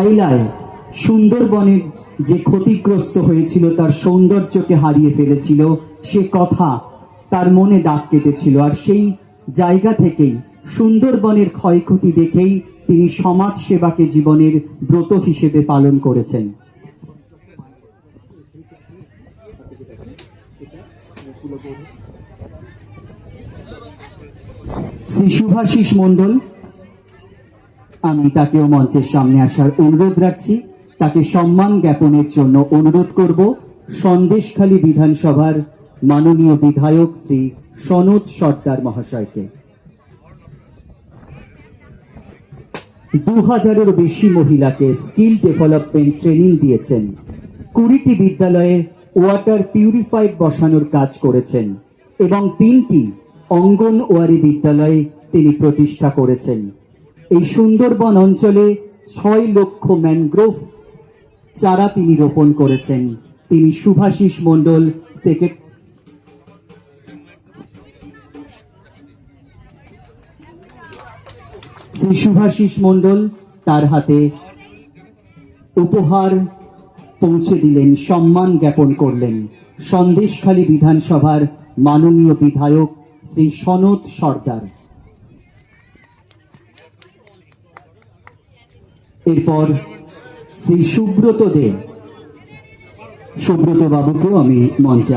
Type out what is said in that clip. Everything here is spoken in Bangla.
আইলায় সুন্দরবনের যে ক্ষতিগ্রস্ত হয়েছিল, তার সৌন্দর্যকে হারিয়ে ফেলেছিল, সে কথা তার মনে দাগ কেটেছিল। আর সেই জায়গা থেকেই সুন্দরবনের ক্ষয়ক্ষতি দেখেই তিনি সমাজ সেবাকে জীবনের ব্রত হিসেবে পালন করেছেন। শ্রী শুভাশিস মণ্ডল, আমি তাকেও মঞ্চের সামনে আসার অনুরোধ রাখছি। তাকে সম্মান জ্ঞাপনের জন্য অনুরোধ করব সন্দেশখালী বিধানসভার মাননীয় বিধায়ক শ্রী সনোজ সর্দার মহাশয়কে। 2000-এরও বেশি মহিলাকে স্কিল ডেভেলপমেন্ট ট্রেনিং দিয়েছেন। 20টি বিদ্যালয়ে ওয়াটার পিউরিফাইড বসানোর কাজ করেছেন এবং 3টি অঙ্গনওয়াড়ি বিদ্যালয় তিনি প্রতিষ্ঠা করেছেন। এই সুন্দরবন অঞ্চলে 6 লক্ষ ম্যানগ্রোভ চারা তিনি রোপণ করেছেন। তিনি শুভাশিস মণ্ডল শ্রী শুভাশিস মণ্ডল তার হাতে উপহার পৌঁছে দিলেন, সম্মান জ্ঞাপন করলেন সন্দেশখালী বিধানসভার মাননীয় বিধায়ক শ্রী সনোজ সর্দার। এরপর শ্রী সুব্রত দে, সুব্রত বাবুকেও আমি মঞ্চে